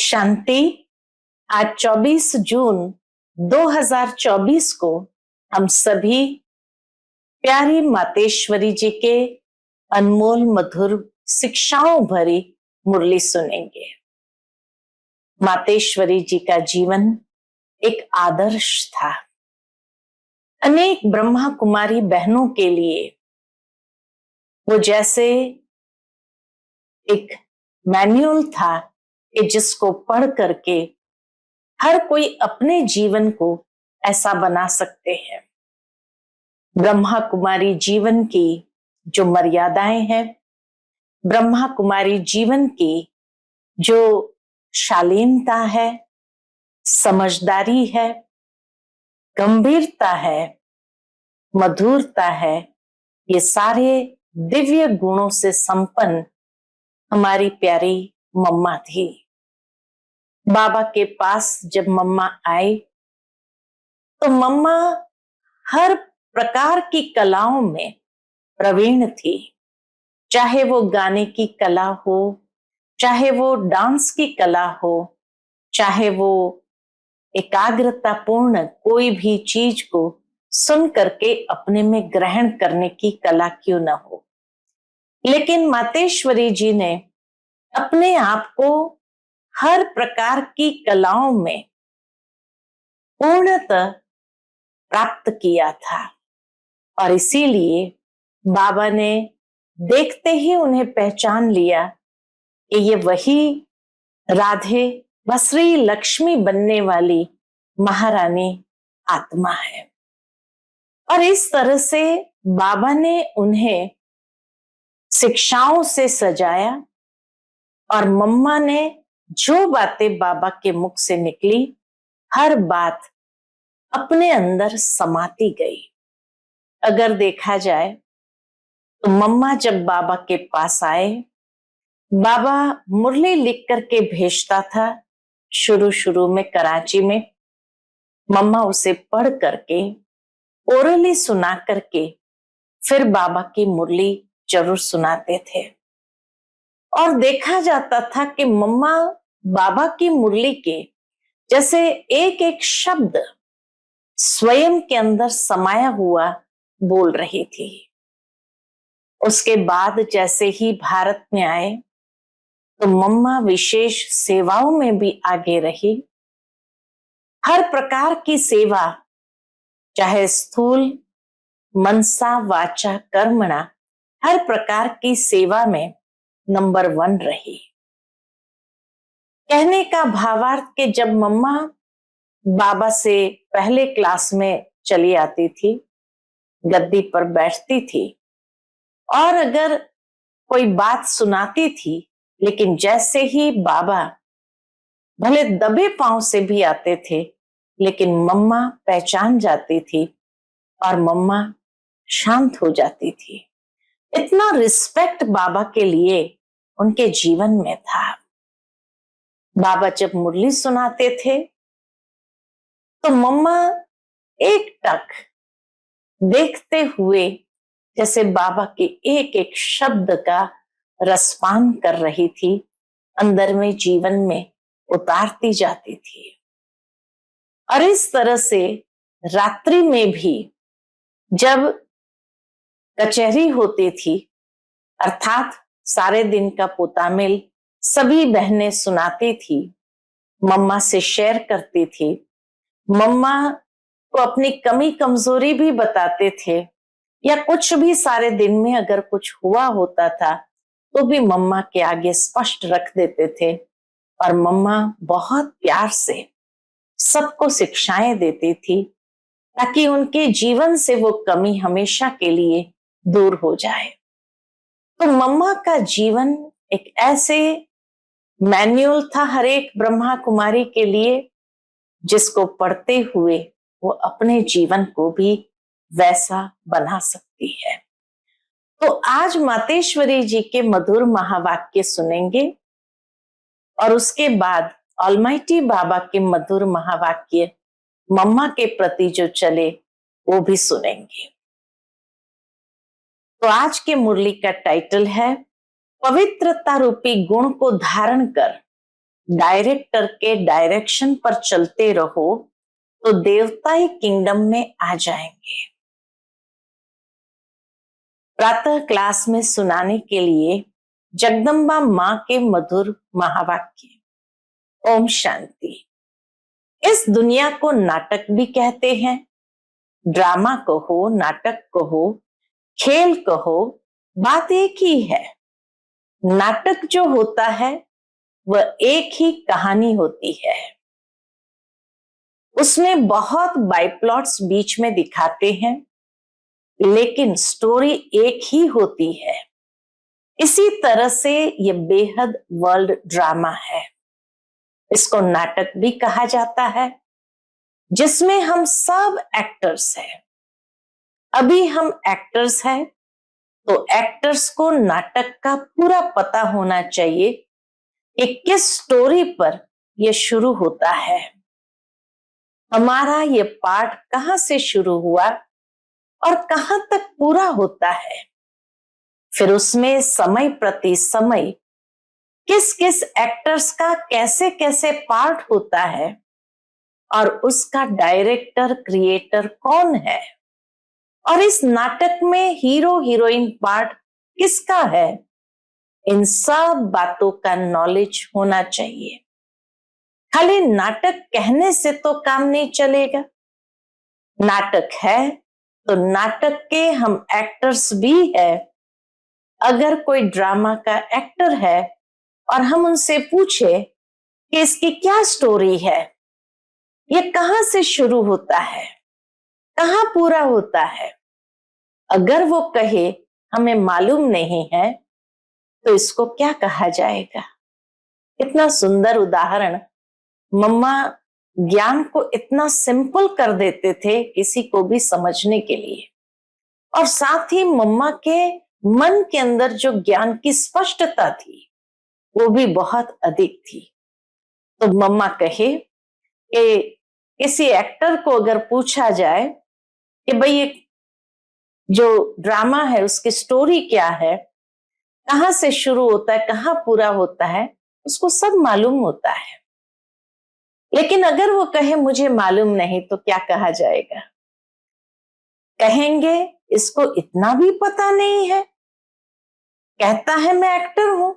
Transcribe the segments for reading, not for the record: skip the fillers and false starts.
शांति। आज 24 जून 2024 को हम सभी प्यारी मातेश्वरी जी के अनमोल मधुर शिक्षाओं भरी मुरली सुनेंगे। मातेश्वरी जी का जीवन एक आदर्श था। अनेक ब्रह्मा कुमारी बहनों के लिए वो जैसे एक मैन्युअल था कि जिसको पढ़ करके हर कोई अपने जीवन को ऐसा बना सकते हैं। ब्रह्मा कुमारी जीवन की जो मर्यादाएं हैं, ब्रह्मा कुमारी जीवन की जो शालीनता है, समझदारी है, गंभीरता है, मधुरता है, ये सारे दिव्य गुणों से संपन्न हमारी प्यारी मम्मा थी। बाबा के पास जब मम्मा आई तो मम्मा हर प्रकार की कलाओं में प्रवीण थी। चाहे वो गाने की कला हो, चाहे वो डांस की कला हो, चाहे वो एकाग्रता पूर्ण कोई भी चीज को सुन करके अपने में ग्रहण करने की कला क्यों न हो, लेकिन मातेश्वरी जी ने अपने आप को हर प्रकार की कलाओं में पूर्णतः प्राप्त किया था। और इसीलिए बाबा ने देखते ही उन्हें पहचान लिया कि ये वही राधे व श्री लक्ष्मी बनने वाली महारानी आत्मा है। और इस तरह से बाबा ने उन्हें शिक्षाओं से सजाया और मम्मा ने जो बातें बाबा के मुख से निकली, हर बात अपने अंदर समाती गई। अगर देखा जाए तो मम्मा जब बाबा के पास आए, बाबा मुरली लिख करके भेजता था। शुरू में कराची में मम्मा उसे पढ़ करके ओरली सुना करके फिर बाबा की मुरली जरूर सुनाते थे। और देखा जाता था कि मम्मा बाबा की मुरली के जैसे एक एक शब्द स्वयं के अंदर समाया हुआ बोल रही थी। उसके बाद जैसे ही भारत में आए तो मम्मा विशेष सेवाओं में भी आगे रही। हर प्रकार की सेवा, चाहे स्थूल मनसा वाचा कर्मणा, हर प्रकार की सेवा में नंबर 1 रही। कहने का भावार्थ कि जब मम्मा बाबा से पहले क्लास में चली आती थी, गद्दी पर बैठती थी और अगर कोई बात सुनाती थी, लेकिन जैसे ही बाबा भले दबे पांव से भी आते थे, लेकिन मम्मा पहचान जाती थी और मम्मा शांत हो जाती थी। इतना रिस्पेक्ट बाबा के लिए उनके जीवन में था। बाबा जब मुरली सुनाते थे तो मम्मा एक टक देखते हुए जैसे बाबा के एक एक शब्द का रसपान कर रही थी, अंदर में जीवन में उतारती जाती थी। और इस तरह से रात्रि में भी जब कचहरी होती थी, अर्थात सारे दिन का पोतामिल सभी बहनें सुनाती थी, मम्मा से शेयर करती थी। मम्मा को अपनी कमी कमजोरी भी बताते थे, या कुछ भी सारे दिन में अगर कुछ हुआ होता था तो भी मम्मा के आगे स्पष्ट रख देते थे। और मम्मा बहुत प्यार से सबको शिक्षाएं देती थी ताकि उनके जीवन से वो कमी हमेशा के लिए दूर हो जाए। तो मम्मा का जीवन एक ऐसे मैन्युअल था हर एक ब्रह्मा कुमारी के लिए, जिसको पढ़ते हुए वो अपने जीवन को भी वैसा बना सकती है। तो आज मातेश्वरी जी के मधुर महावाक्य सुनेंगे और उसके बाद ऑलमाइटी बाबा के मधुर महावाक्य मम्मा के प्रति जो चले वो भी सुनेंगे। तो आज के मुरली का टाइटल है पवित्रता रूपी गुण को धारण कर डायरेक्टर के डायरेक्शन पर चलते रहो तो देवताई किंगडम में आ जाएंगे। प्रातः क्लास में सुनाने के लिए जगदम्बा मां के मधुर महावाक्य। ओम शांति। इस दुनिया को नाटक भी कहते हैं। ड्रामा कहो, नाटक कहो, खेल कहो, बात एक ही है। नाटक जो होता है वह एक ही कहानी होती है। उसमें बहुत बाइप्लॉट्स बीच में दिखाते हैं, लेकिन स्टोरी एक ही होती है। इसी तरह से ये बेहद वर्ल्ड ड्रामा है। इसको नाटक भी कहा जाता है, जिसमें हम सब एक्टर्स हैं। अभी हम एक्टर्स हैं, तो एक्टर्स को नाटक का पूरा पता होना चाहिए कि किस स्टोरी पर यह शुरू होता है। हमारा ये पार्ट कहां से शुरू हुआ और कहां तक पूरा होता है। फिर उसमें समय प्रति समय किस किस एक्टर्स का कैसे कैसे पार्ट होता है और उसका डायरेक्टर क्रिएटर कौन है, और इस नाटक में हीरो हीरोइन पार्ट किसका है। इन सब बातों का नॉलेज होना चाहिए। खाली नाटक कहने से तो काम नहीं चलेगा। नाटक है तो नाटक के हम एक्टर्स भी है। अगर कोई ड्रामा का एक्टर है और हम उनसे पूछे कि इसकी क्या स्टोरी है, ये कहां से शुरू होता है, कहां पूरा होता है, अगर वो कहे हमें मालूम नहीं है, तो इसको क्या कहा जाएगा। इतना सुंदर उदाहरण मम्मा ज्ञान को इतना सिंपल कर देते थे किसी को भी समझने के लिए, और साथ ही मम्मा के मन के अंदर जो ज्ञान की स्पष्टता थी वो भी बहुत अधिक थी। तो मम्मा कहे कि किसी एक्टर को अगर पूछा जाए कि भाई ये जो ड्रामा है उसकी स्टोरी क्या है, कहां से शुरू होता है, कहां पूरा होता है, उसको सब मालूम होता है। लेकिन अगर वो कहे मुझे मालूम नहीं, तो क्या कहा जाएगा। कहेंगे इसको इतना भी पता नहीं है, कहता है मैं एक्टर हूं।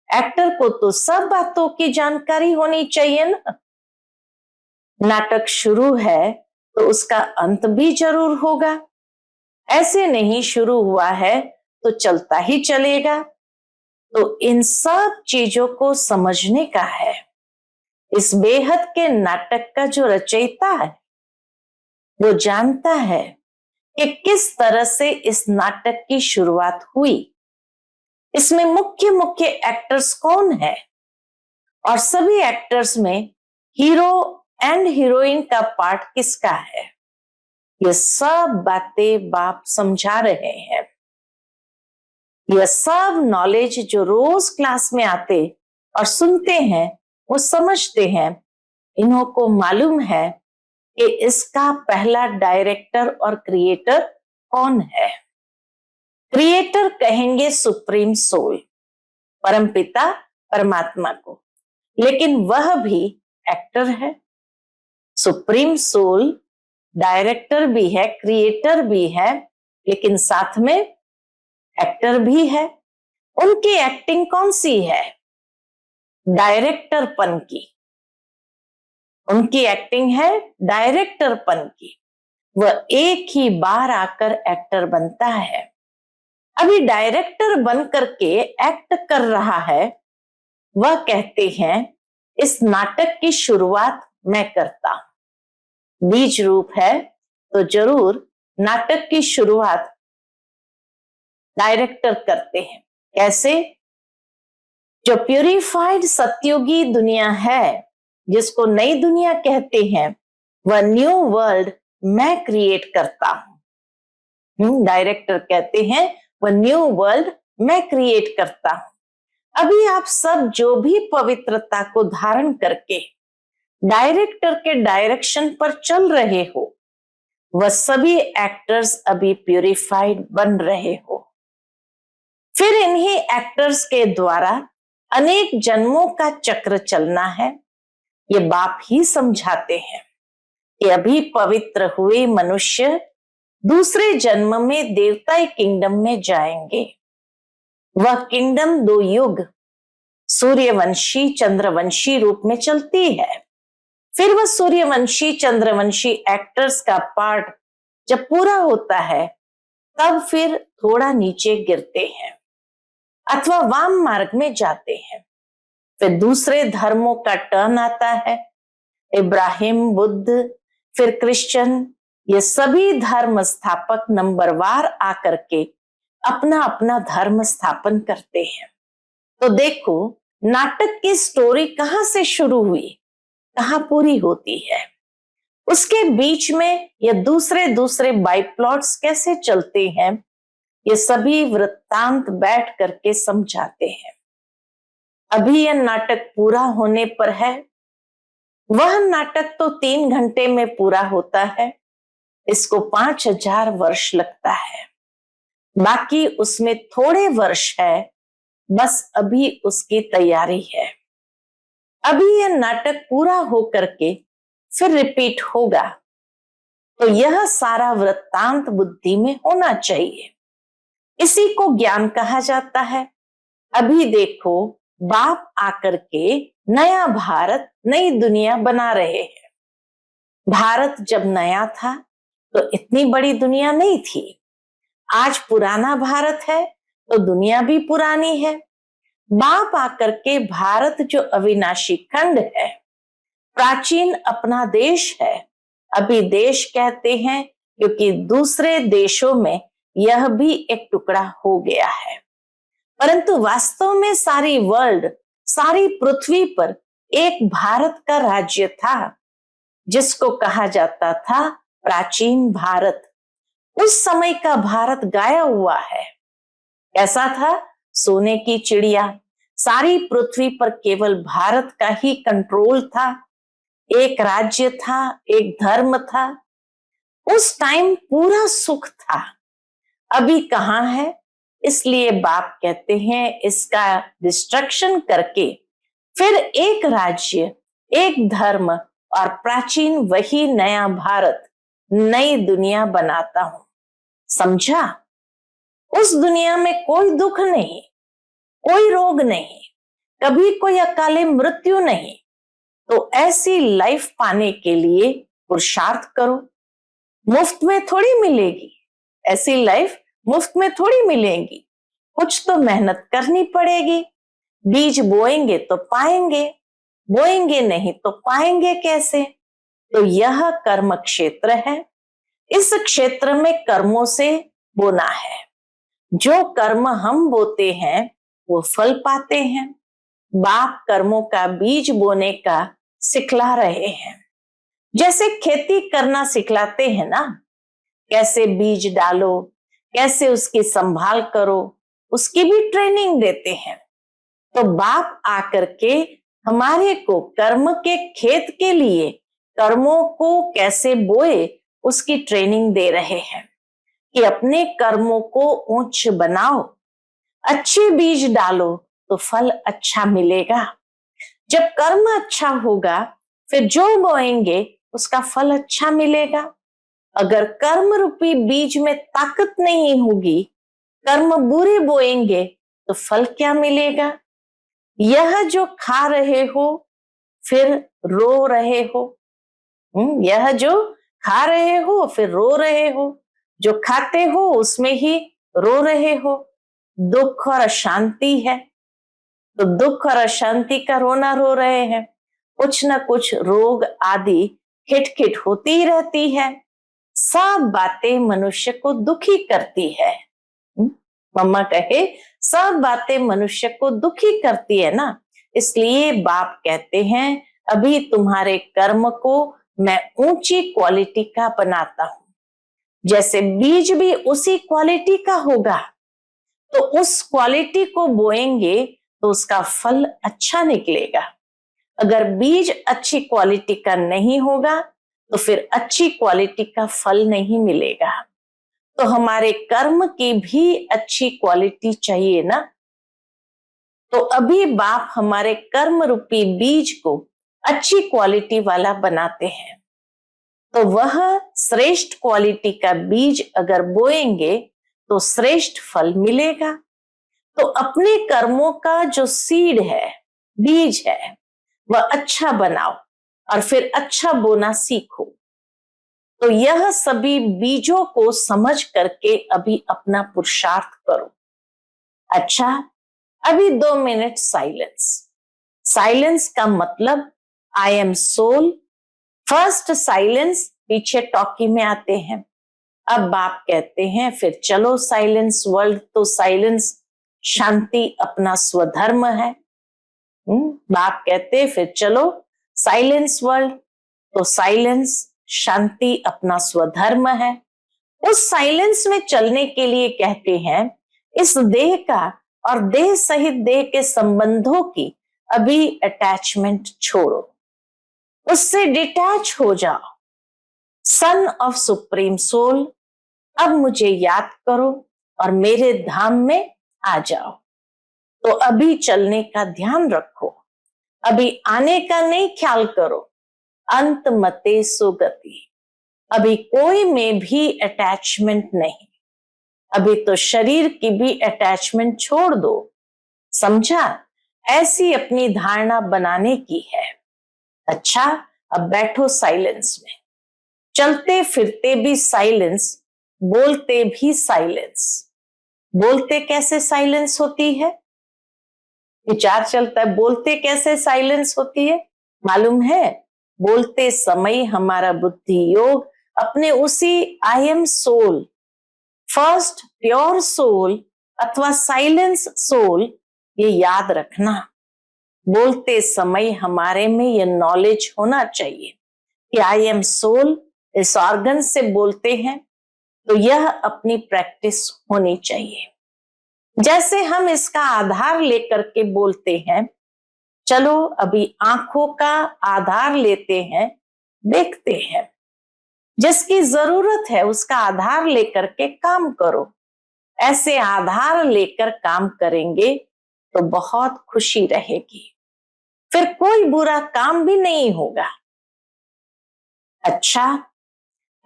एक्टर को तो सब बातों की जानकारी होनी चाहिए ना। नाटक शुरू है तो उसका अंत भी जरूर होगा। ऐसे नहीं शुरू हुआ है तो चलता ही चलेगा। तो इन सब चीजों को समझने का है। इस बेहद के नाटक का जो रचयिता है वो जानता है कि किस तरह से इस नाटक की शुरुआत हुई, इसमें मुख्य मुख्य एक्टर्स कौन है, और सभी एक्टर्स में हीरो एंड हीरोइन का पार्ट किसका है। ये सब बातें बाप समझा रहे हैं। यह सब नॉलेज जो रोज क्लास में आते और सुनते हैं, वो समझते हैं। इन्हों को मालूम है कि इसका पहला डायरेक्टर और क्रिएटर कौन है। क्रिएटर कहेंगे सुप्रीम सोल, परमपिता परमात्मा को, लेकिन वह भी एक्टर है। सुप्रीम सोल डायरेक्टर भी है, क्रिएटर भी है, लेकिन साथ में एक्टर भी है। उनकी एक्टिंग कौन सी है, डायरेक्टरपन की। उनकी एक्टिंग है डायरेक्टरपन की। वह एक ही बार आकर एक्टर बनता है। अभी डायरेक्टर बन करके एक्ट कर रहा है, वह कहते हैं इस नाटक की शुरुआत मैं करता हूं। बीज रूप है तो जरूर नाटक की शुरुआत डायरेक्टर करते हैं। कैसे? जो प्यूरिफाइड सत्युगी दुनिया है, जिसको नई दुनिया कहते हैं, वह न्यू वर्ल्ड मैं क्रिएट करता हूं। डायरेक्टर कहते हैं वह न्यू वर्ल्ड मैं क्रिएट करता हूं। अभी आप सब जो भी पवित्रता को धारण करके डायरेक्टर के डायरेक्शन पर चल रहे हो, वह सभी एक्टर्स अभी प्यूरिफाइड बन रहे हो। फिर इन्हीं एक्टर्स के द्वारा अनेक जन्मों का चक्र चलना है। ये बाप ही समझाते हैं कि अभी पवित्र हुए मनुष्य दूसरे जन्म में देवताई किंगडम में जाएंगे। वह किंगडम 2 युग सूर्यवंशी चंद्रवंशी रूप में चलती है। फिर वह सूर्यवंशी चंद्रवंशी एक्टर्स का पार्ट जब पूरा होता है तब फिर थोड़ा नीचे गिरते हैं अथवा वाम मार्ग में जाते हैं। फिर दूसरे धर्मों का टर्न आता है। इब्राहिम, बुद्ध, फिर क्रिश्चियन, ये सभी धर्म स्थापक नंबरवार आकर के अपना अपना धर्म स्थापन करते हैं। तो देखो नाटक की स्टोरी कहां से शुरू हुई, कहां पूरी होती है, उसके बीच में ये दूसरे दूसरे बाई प्लॉट्स कैसे चलते हैं, ये सभी वृत्तांत बैठ करके समझाते हैं। अभी यह नाटक पूरा होने पर है। वह नाटक तो 3 घंटे में पूरा होता है, इसको 5000 वर्ष लगता है। बाकी उसमें थोड़े वर्ष है, बस अभी उसकी तैयारी है। अभी यह नाटक पूरा होकर के फिर रिपीट होगा, तो यह सारा वृत्तांत बुद्धि में होना चाहिए। इसी को ज्ञान कहा जाता है। अभी देखो बाप आकर के नया भारत, नई दुनिया बना रहे हैं। भारत जब नया था तो इतनी बड़ी दुनिया नहीं थी। आज पुराना भारत है तो दुनिया भी पुरानी है। बाप आकर के भारत जो अविनाशी खंड है, प्राचीन अपना देश है, अभी देश कहते हैं क्योंकि दूसरे देशों में यह भी एक टुकड़ा हो गया है, परंतु वास्तव में सारी वर्ल्ड, सारी पृथ्वी पर एक भारत का राज्य था जिसको कहा जाता था प्राचीन भारत। उस समय का भारत गाया हुआ है। कैसा था? सोने की चिड़िया। सारी पृथ्वी पर केवल भारत का ही कंट्रोल था। एक राज्य था, एक धर्म था। उस टाइम पूरा सुख था। अभी कहां है? इसलिए बाप कहते हैं इसका डिस्ट्रक्शन करके फिर एक राज्य, एक धर्म और प्राचीन वही नया भारत, नई दुनिया बनाता हूं। समझा? उस दुनिया में कोई दुख नहीं, कोई रोग नहीं, कभी कोई अकाले मृत्यु नहीं। तो ऐसी लाइफ पाने के लिए पुरुषार्थ करो। मुफ्त में थोड़ी मिलेगी ऐसी लाइफ, मुफ्त में थोड़ी मिलेगी। कुछ तो मेहनत करनी पड़ेगी। बीज बोएंगे तो पाएंगे, बोएंगे नहीं तो पाएंगे कैसे? तो यह कर्म क्षेत्र है। इस क्षेत्र में कर्मों से बोना है। जो कर्म हम बोते हैं वो फल पाते हैं। बाप कर्मों का बीज बोने का सिखला रहे हैं। जैसे खेती करना सिखलाते हैं ना, कैसे बीज डालो, कैसे उसकी संभाल करो, उसकी भी ट्रेनिंग देते हैं। तो बाप आकर के हमारे को कर्म के खेत के लिए कर्मों को कैसे बोए उसकी ट्रेनिंग दे रहे हैं कि अपने कर्मों को ऊंच बनाओ, अच्छे बीज डालो तो फल अच्छा मिलेगा। जब कर्म अच्छा होगा फिर जो बोएंगे उसका फल अच्छा मिलेगा। अगर कर्म रूपी बीज में ताकत नहीं होगी, कर्म बुरे बोएंगे तो फल क्या मिलेगा? यह जो खा रहे हो फिर रो रहे हो, यह जो खा रहे हो फिर रो रहे हो, जो खाते हो उसमें ही रो रहे हो। दुख और अशांति है तो दुख और अशांति का रोना रो रहे हैं। कुछ ना कुछ रोग आदि खिटखिट होती ही रहती है। सब बातें मनुष्य को दुखी करती है। मम्मा कहे सब बातें मनुष्य को दुखी करती है ना, इसलिए बाप कहते हैं अभी तुम्हारे कर्म को मैं ऊंची क्वालिटी का बनाता हूं। जैसे बीज भी उसी क्वालिटी का होगा तो उस क्वालिटी को बोएंगे तो उसका फल अच्छा निकलेगा। अगर बीज अच्छी क्वालिटी का नहीं होगा तो फिर अच्छी क्वालिटी का फल नहीं मिलेगा। तो हमारे कर्म की भी अच्छी क्वालिटी चाहिए ना। तो अभी बाप हमारे कर्म रूपी बीज को अच्छी क्वालिटी वाला बनाते हैं। तो वह श्रेष्ठ क्वालिटी का बीज अगर बोएंगे तो श्रेष्ठ फल मिलेगा। तो अपने कर्मों का जो सीड है, बीज है, वह अच्छा बनाओ और फिर अच्छा बोना सीखो। तो यह सभी बीजों को समझ करके अभी अपना पुरुषार्थ करो। अच्छा, अभी 2 मिनट साइलेंस। साइलेंस का मतलब I am soul. First silence पीछे टॉकी में आते हैं। अब बाप कहते हैं फिर चलो साइलेंस वर्ल्ड, तो साइलेंस शांति अपना स्वधर्म है। बाप कहते फिर चलो साइलेंस वर्ल्ड, तो साइलेंस शांति अपना स्वधर्म है। उस साइलेंस में चलने के लिए कहते हैं इस देह का और देह सहित देह के संबंधों की अभी अटैचमेंट छोड़ो, उससे डिटैच हो जाओ। सन ऑफ सुप्रीम सोल, अब मुझे याद करो और मेरे धाम में आ जाओ। तो अभी चलने का ध्यान रखो, अभी आने का नहीं ख्याल करो। अंत मते सुगति, अभी कोई में भी अटैचमेंट नहीं। अभी तो शरीर की भी अटैचमेंट छोड़ दो, समझा? ऐसी अपनी धारणा बनाने की है। अच्छा, अब बैठो साइलेंस में। चलते फिरते भी साइलेंस, बोलते भी साइलेंस। बोलते कैसे साइलेंस होती है? विचार चलता है, बोलते कैसे साइलेंस होती है मालूम है? बोलते समय हमारा बुद्धि योग अपने उसी I am soul, first pure soul अथवा साइलेंस सोल, ये याद रखना। बोलते समय हमारे में ये नॉलेज होना चाहिए कि आई एम सोल, इस ऑर्गन से बोलते हैं, तो यह अपनी प्रैक्टिस होनी चाहिए। जैसे हम इसका आधार लेकर के बोलते हैं, चलो अभी आंखों का आधार लेते हैं, देखते हैं। जिसकी जरूरत है उसका आधार लेकर के काम करो। ऐसे आधार लेकर काम करेंगे तो बहुत खुशी रहेगी, फिर कोई बुरा काम भी नहीं होगा। अच्छा,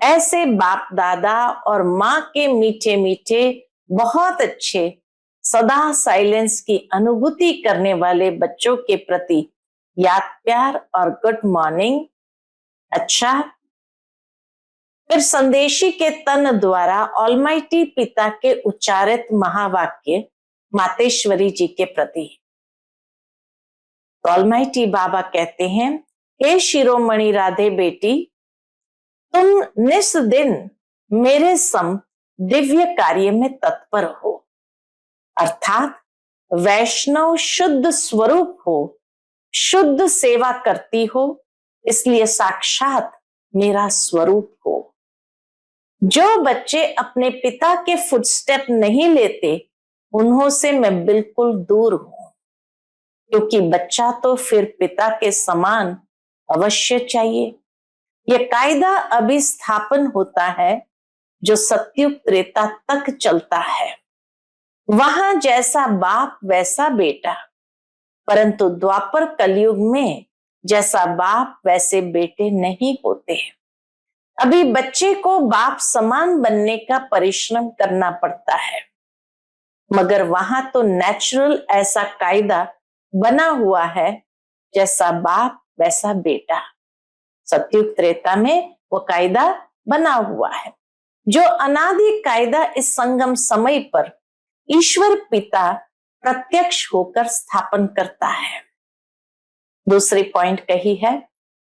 ऐसे बाप दादा और माँ के मीठे मीठे बहुत अच्छे सदा साइलेंस की अनुभूति करने वाले बच्चों के प्रति याद प्यार और गुड मॉर्निंग। अच्छा, फिर संदेशी के तन द्वारा ऑलमाइटी पिता के उच्चारित महावाक्य मातेश्वरी जी के प्रति। तो ऑलमाइटी बाबा कहते हैं, हे शिरोमणि राधे बेटी, तुम निस दिन मेरे सम दिव्य कार्य में तत्पर हो, अर्थात वैष्णव शुद्ध स्वरूप हो, शुद्ध सेवा करती हो, इसलिए साक्षात मेरा स्वरूप हो। जो बच्चे अपने पिता के फुटस्टेप नहीं लेते उन्हों से मैं बिल्कुल दूर हूं, क्योंकि बच्चा तो फिर पिता के समान अवश्य चाहिए। यह कायदा अभी स्थापन होता है जो सत्युग त्रेता तक चलता है। वहां जैसा बाप वैसा बेटा, परंतु द्वापर कलयुग में जैसा बाप वैसे बेटे नहीं होते। अभी बच्चे को बाप समान बनने का परिश्रम करना पड़ता है, मगर वहां तो नेचुरल ऐसा कायदा बना हुआ है, जैसा बाप वैसा बेटा। सत्युग त्रेता में वो कायदा बना हुआ है, जो अनादि कायदा इस संगम समय पर ईश्वर पिता प्रत्यक्ष होकर स्थापन करता है। दूसरी पॉइंट कही है,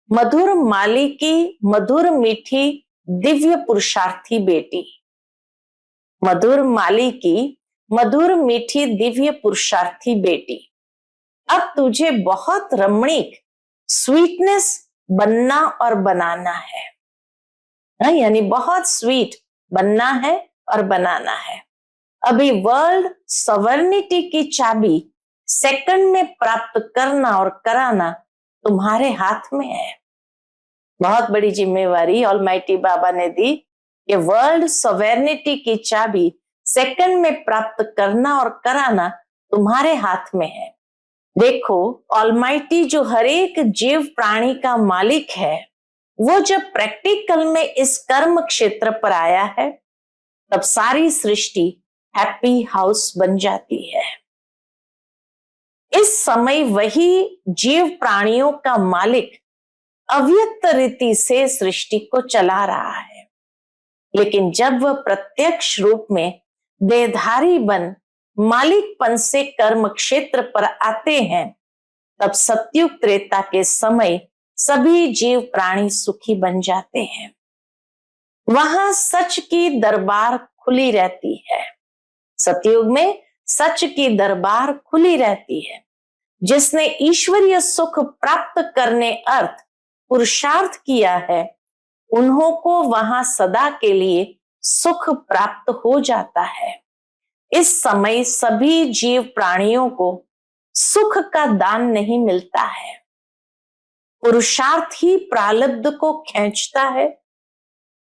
मधुर माली की मधुर मीठी दिव्य पुरुषार्थी बेटी। मधुर माली की मधुर मीठी दिव्य पुरुषार्थी बेटी, अब तुझे बहुत रमणीक स्वीटनेस बनना और बनाना है। यानी बहुत स्वीट बनना है और बनाना है। अभी वर्ल्ड सवर्निटी की चाबी सेकंड में प्राप्त करना और कराना तुम्हारे हाथ में है। बहुत बड़ी जिम्मेवारी ऑलमाइटी बाबा ने दी कि वर्ल्ड सवर्निटी की चाबी सेकंड में प्राप्त करना और कराना तुम्हारे हाथ में है। देखो, ऑलमाइटी जो हर एक जीव प्राणी का मालिक है, वो जब प्रैक्टिकल में इस कर्म क्षेत्र पर आया है, तब सारी सृष्टि हैप्पी हाउस बन जाती है। इस समय वही जीव प्राणियों का मालिक अव्यक्त रीति से सृष्टि को चला रहा है, लेकिन जब वह प्रत्यक्ष रूप में देहधारी बन मालिकपन से कर्म क्षेत्र पर आते हैं, तब सतयुग त्रेता के समय सभी जीव प्राणी सुखी बन जाते हैं। वहां सच की दरबार खुली रहती है। सतयुग में सच की दरबार खुली रहती है। जिसने ईश्वरीय सुख प्राप्त करने अर्थ पुरुषार्थ किया है, उन्हों को वहां सदा के लिए सुख प्राप्त हो जाता है। इस समय सभी जीव प्राणियों को सुख का दान नहीं मिलता है। पुरुषार्थ ही प्रारब्ध को खींचता है।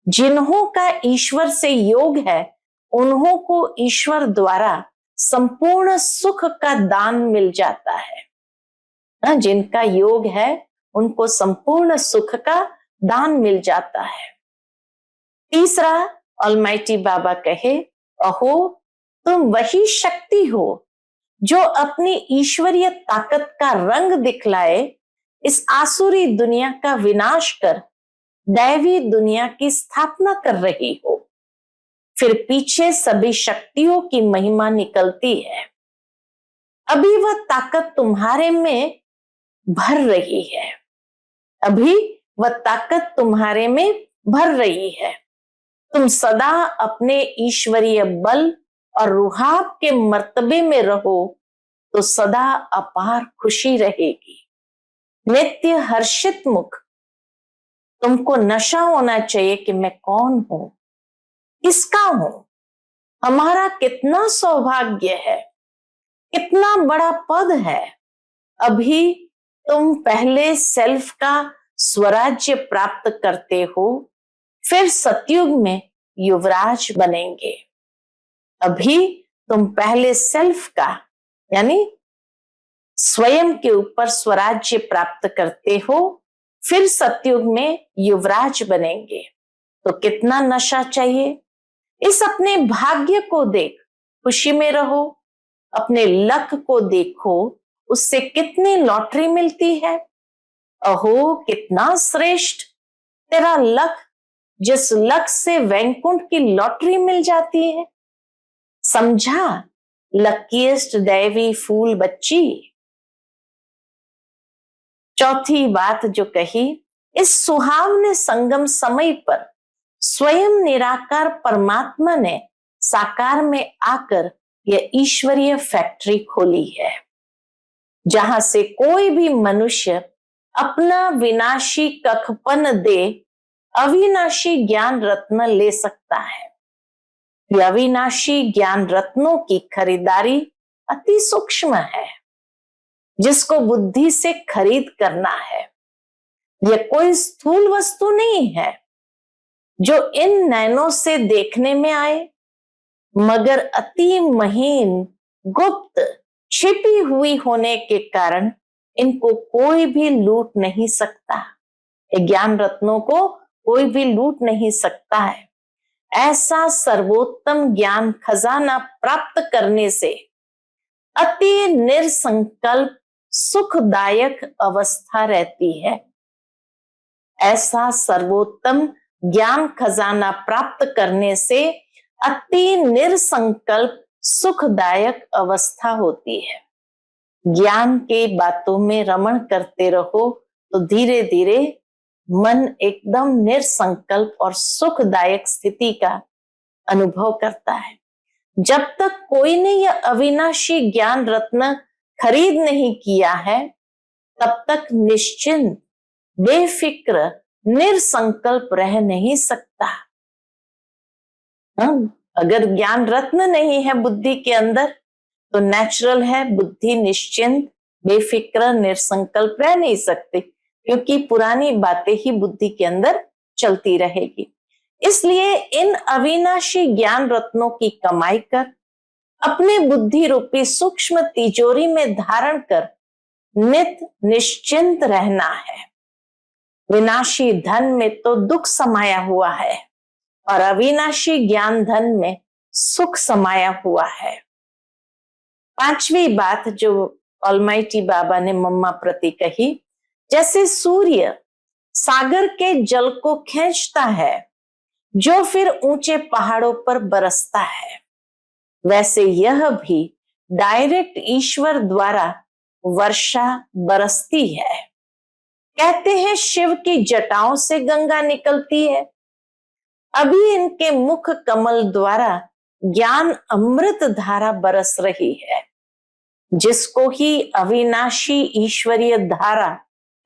जिन्हों का ईश्वर से योग है, उन्हों को ईश्वर द्वारा संपूर्ण सुख का दान मिल जाता है। जिनका योग है, उनको संपूर्ण सुख का दान मिल जाता है। तीसरा, ऑलमाइटी बाबा कहे, अहो तुम वही शक्ति हो जो अपनी ईश्वरीय ताकत का रंग दिखलाए इस आसुरी दुनिया का विनाश कर दैवी दुनिया की स्थापना कर रही हो। फिर पीछे सभी शक्तियों की महिमा निकलती है। अभी वह ताकत तुम्हारे में भर रही है। अभी वह ताकत तुम्हारे में भर रही है। तुम सदा अपने ईश्वरीय बल और रुहाब के मर्तबे में रहो तो सदा अपार खुशी रहेगी। नित्य हर्षित मुख। तुमको नशा होना चाहिए कि मैं कौन हूं, किसका हूं, हमारा कितना सौभाग्य है, कितना बड़ा पद है। अभी तुम पहले सेल्फ का स्वराज्य प्राप्त करते हो, फिर सतयुग में युवराज बनेंगे। अभी तुम पहले सेल्फ का यानी स्वयं के ऊपर स्वराज्य प्राप्त करते हो, फिर सतयुग में युवराज बनेंगे। तो कितना नशा चाहिए। इस अपने भाग्य को देख खुशी में रहो। अपने लक को देखो, उससे कितनी लॉटरी मिलती है। अहो कितना श्रेष्ठ तेरा लक, जिस लक से वैकुंठ की लॉटरी मिल जाती है। समझा लकीएस्ट दैवी फूल बच्ची। चौथी बात जो कही, इस सुहावने संगम समय पर स्वयं निराकार परमात्मा ने साकार में आकर यह ईश्वरीय फैक्ट्री खोली है, जहां से कोई भी मनुष्य अपना विनाशी कखपन दे अविनाशी ज्ञान रत्न ले सकता है। ये अविनाशी ज्ञान रत्नों की खरीदारी अति सूक्ष्म है, जिसको बुद्धि से खरीद करना है। यह कोई स्थूल वस्तु नहीं है जो इन नैनों से देखने में आए, मगर अति महीन, गुप्त, छिपी हुई होने के कारण इनको कोई भी लूट नहीं सकता। ज्ञान रत्नों को कोई भी लूट नहीं सकता है। ऐसा सर्वोत्तम ज्ञान खजाना प्राप्त करने से अति निरसंकल्प सुखदायक अवस्था रहती है। ऐसा सर्वोत्तम ज्ञान खजाना प्राप्त करने से अति निरसंकल्प सुखदायक अवस्था होती है। ज्ञान के बातों में रमण करते रहो तो धीरे धीरे मन एकदम निरसंकल्प और सुखदायक स्थिति का अनुभव करता है। जब तक कोई ने यह अविनाशी ज्ञान रत्न खरीद नहीं किया है, तब तक निश्चिंत, बेफिक्र, निरसंकल्प रह नहीं सकता। अगर ज्ञान रत्न नहीं है बुद्धि के अंदर, तो नेचुरल है बुद्धि निश्चिंत, बेफिक्र, निरसंकल्प रह नहीं सकती, क्योंकि पुरानी बातें ही बुद्धि के अंदर चलती रहेगी। इसलिए इन अविनाशी ज्ञान रत्नों की कमाई कर अपने बुद्धि रूपी सूक्ष्म तिजोरी में धारण कर नित निश्चिंत रहना है। विनाशी धन में तो दुख समाया हुआ है और अविनाशी ज्ञान धन में सुख समाया हुआ है। पांचवी बात जो ऑलमाइटी बाबा ने मम्मा प्रति कही, जैसे सूर्य सागर के जल को खींचता है जो फिर ऊंचे पहाड़ों पर बरसता है, वैसे यह भी डायरेक्ट ईश्वर द्वारा वर्षा बरसती है। कहते हैं शिव की जटाओं से गंगा निकलती है। अभी इनके मुख कमल द्वारा ज्ञान अमृत धारा बरस रही है, जिसको ही अविनाशी ईश्वरीय धारा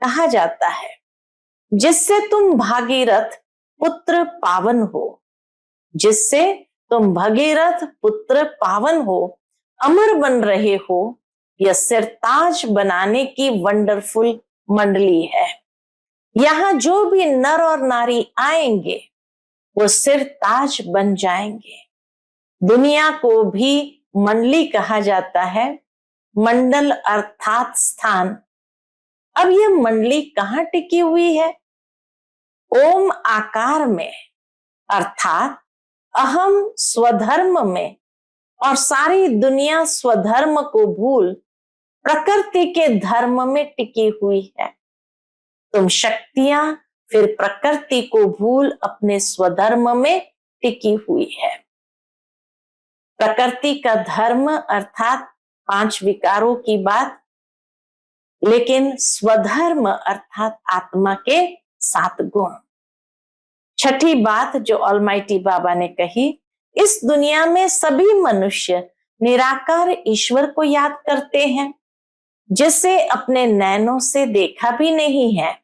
कहा जाता है, जिससे तुम भागीरथ पुत्र पावन हो, जिससे तुम भगीरथ पुत्र पावन हो, अमर बन रहे हो। यह सिरताज बनाने की वंडरफुल मंडली है। यहाँ जो भी नर और नारी आएंगे वो सिरताज बन जाएंगे। दुनिया को भी मंडली कहा जाता है, मंडल अर्थात स्थान। अब यह मंडली कहाँ टिकी हुई है? ओम आकार में, अर्थात अहम स्वधर्म में, और सारी दुनिया स्वधर्म को भूल प्रकृति के धर्म में टिकी हुई है। तुम शक्तियां फिर प्रकृति को भूल अपने स्वधर्म में टिकी हुई है। प्रकृति का धर्म अर्थात 5 विकारों की बात, लेकिन स्वधर्म अर्थात आत्मा के 7 गुण। छठी बात जो ऑलमाइटी बाबा ने कही, इस दुनिया में सभी मनुष्य निराकार ईश्वर को याद करते हैं, जिसे अपने नैनों से देखा भी नहीं है।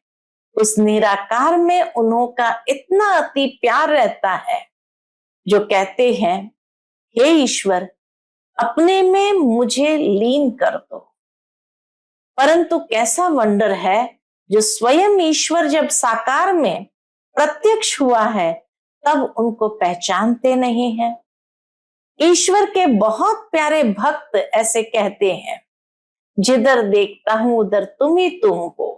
उस निराकार में उन्हों का इतना अति प्यार रहता है जो कहते हैं, हे ईश्वर अपने में मुझे लीन कर दो। परंतु कैसा वंडर है, जो स्वयं ईश्वर जब साकार में प्रत्यक्ष हुआ है तब उनको पहचानते नहीं हैं। ईश्वर के बहुत प्यारे भक्त ऐसे कहते हैं, जिधर देखता हूं उधर तुम ही तुम हो।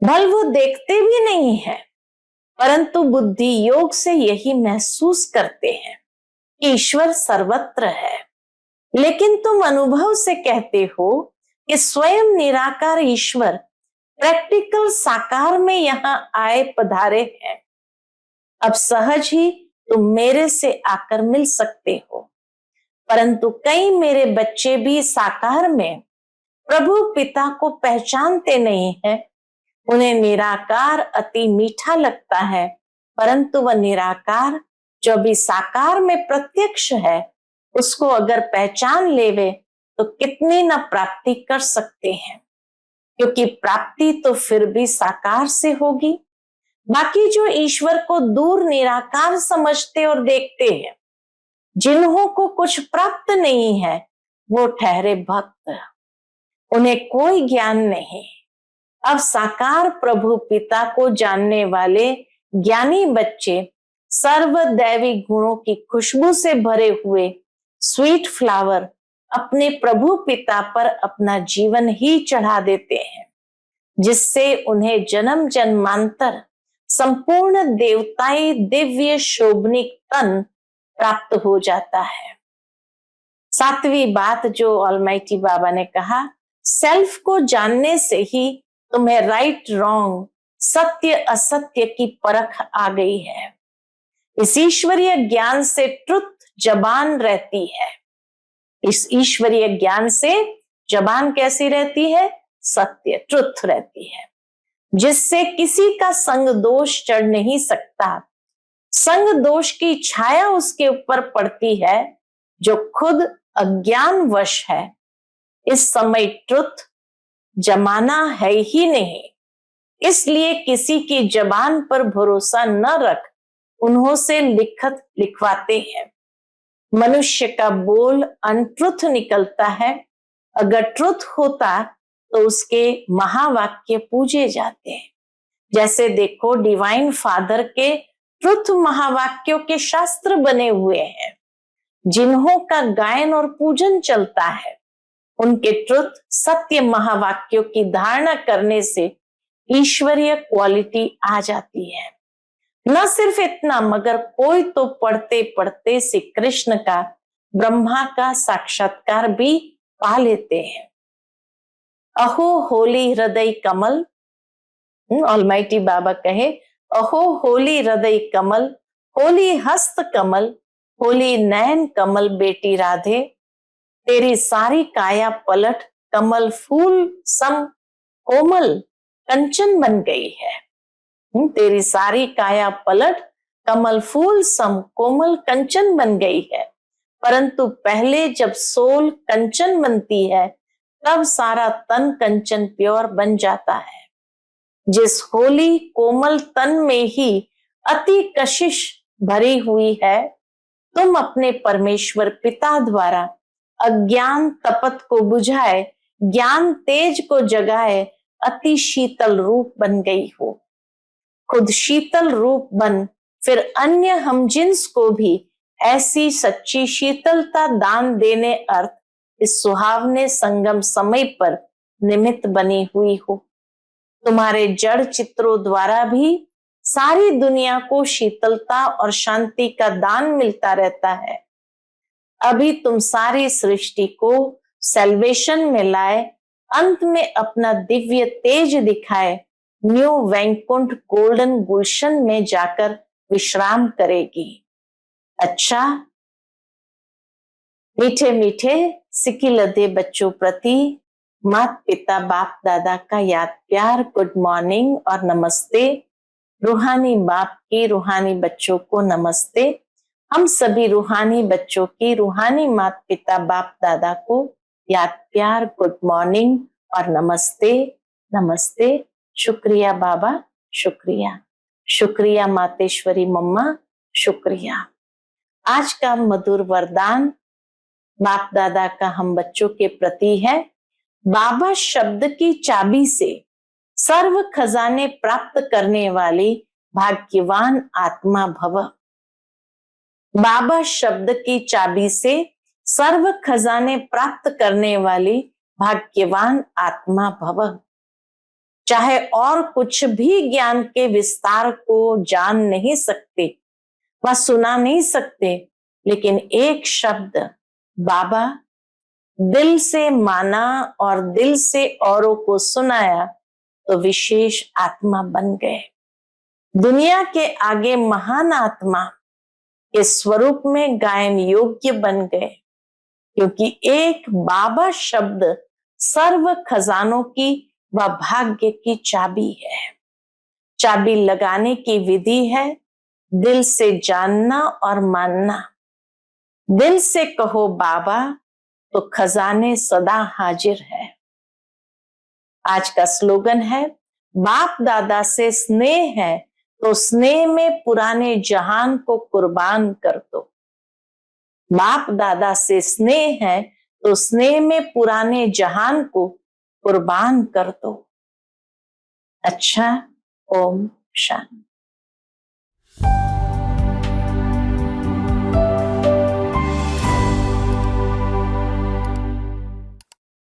भल वो देखते भी नहीं है, परंतु बुद्धि योग से यही महसूस करते हैं कि ईश्वर सर्वत्र है। लेकिन तुम अनुभव से कहते हो कि स्वयं निराकार ईश्वर प्रैक्टिकल साकार में यहाँ आए पधारे हैं। अब सहज ही तुम मेरे से आकर मिल सकते हो। परंतु कई मेरे बच्चे भी साकार में प्रभु पिता को पहचानते नहीं है। उन्हें निराकार अति मीठा लगता है, परंतु वह निराकार जो भी साकार में प्रत्यक्ष है, उसको अगर पहचान लेवे तो कितनी न प्राप्ति कर सकते हैं, क्योंकि प्राप्ति तो फिर भी साकार से होगी। बाकी जो ईश्वर को दूर निराकार समझते और देखते हैं, जिन्हों को कुछ प्राप्त नहीं है, वो ठहरे भक्त, उन्हें कोई ज्ञान नहीं। अब साकार प्रभु पिता को जानने वाले ज्ञानी बच्चे सर्वदैवी गुणों की खुशबू से भरे हुए स्वीट फ्लावर अपने प्रभु पिता पर अपना जीवन ही चढ़ा देते हैं, जिससे उन्हें जन्म जन्मांतर संपूर्ण देवताई दिव्य शोभनिक तन प्राप्त हो जाता है। 7वीं बात जो ऑलमाइटी बाबा ने कहा, सेल्फ को जानने से ही तुम्हें राइट रॉन्ग, सत्य असत्य की परख आ गई है। इस ईश्वरीय ज्ञान से ट्रुथ जबान रहती है। इस ईश्वरीय ज्ञान से जबान कैसी रहती है? सत्य, ट्रुथ रहती है, जिससे किसी का संग दोष चढ़ नहीं सकता। संग दोष की छाया उसके ऊपर पड़ती है जो खुद अज्ञानवश है। इस समय ट्रुथ जमाना है ही नहीं, इसलिए किसी की जबान पर भरोसा न रख उन्हों से लिखत लिखवाते हैं। मनुष्य का बोल अनट्रुथ निकलता है। अगर ट्रुथ होता तो उसके महावाक्य पूजे जाते हैं। जैसे देखो, डिवाइन फादर के ट्रुथ महावाक्यों के शास्त्र बने हुए हैं, जिन्हों का गायन और पूजन चलता है। उनके ट्रुथ सत्य महावाक्यों की धारणा करने से ईश्वरीय क्वालिटी आ जाती है। न सिर्फ इतना, मगर कोई तो पढ़ते पढ़ते श्री कृष्ण का, ब्रह्मा का साक्षात्कार भी पा लेते हैं। अहो होली हृदय कमल, ऑलमाइटी बाबा कहे, अहो होली हृदय कमल, होली हस्त कमल, होली नयन कमल बेटी राधे, तेरी सारी काया पलट कमल फूल सम कोमल कंचन बन गई है। तेरी सारी काया पलट कमल फूल सम कोमल कंचन बन गई है। परंतु पहले जब सोल कंचन बनती है, तब सारा तन कंचन प्योर बन जाता है। जिस होली कोमल तन में ही अति कशिश भरी हुई है, तुम अपने परमेश्वर पिता द्वारा अज्ञान तपत को बुझाए, ज्ञान तेज को जगाए, अति शीतल रूप बन गई हो। खुद शीतल रूप बन फिर अन्य हमजिन्स को भी ऐसी सच्ची शीतलता दान देने अर्थ इस सुहावने संगम समय पर निमित्त बनी हुई हो। तुम्हारे जड़ चित्रों द्वारा भी सारी दुनिया को शीतलता और शांति का दान मिलता रहता है। अभी तुम सारी सृष्टि को सेल्वेशन में लाए, अंत में अपना दिव्य तेज दिखाए, न्यू वैकुंठ गोल्डन गुलशन में जाकर विश्राम करेगी। अच्छा, मीठे मीठे सिक्की लदे बच्चों प्रति माता पिता बाप दादा का याद प्यार, गुड मॉर्निंग और नमस्ते। रूहानी बाप की रूहानी बच्चों को नमस्ते। हम सभी रूहानी बच्चों की रूहानी माता पिता बाप दादा को याद प्यार, गुड मॉर्निंग और नमस्ते नमस्ते। शुक्रिया बाबा, शुक्रिया शुक्रिया मातेश्वरी मम्मा, शुक्रिया। आज का मधुर वरदान बाप दादा का हम बच्चों के प्रति है। बाबा शब्द की चाबी से सर्व खजाने प्राप्त करने वाली भाग्यवान आत्मा भव। बाबा शब्द की चाबी से सर्व खजाने प्राप्त करने वाली भाग्यवान आत्मा भव। चाहे और कुछ भी ज्ञान के विस्तार को जान नहीं सकते व सुना नहीं सकते, लेकिन एक शब्द बाबा दिल से माना और दिल से औरों को सुनाया तो विशेष आत्मा बन गए। दुनिया के आगे महान आत्मा के स्वरूप में गायन योग्य बन गए, क्योंकि एक बाबा शब्द सर्व खजानों की व भाग्य की चाबी है। चाबी लगाने की विधि है दिल से जानना और मानना। दिल से कहो बाबा तो खजाने सदा हाजिर है। आज का स्लोगन है, बाप दादा से स्नेह है तो स्नेह में पुराने जहान को कुर्बान कर दो। बाप दादा से स्नेह है तो स्नेह में पुराने जहान को कुर्बान कर दो। अच्छा, ओम शांति।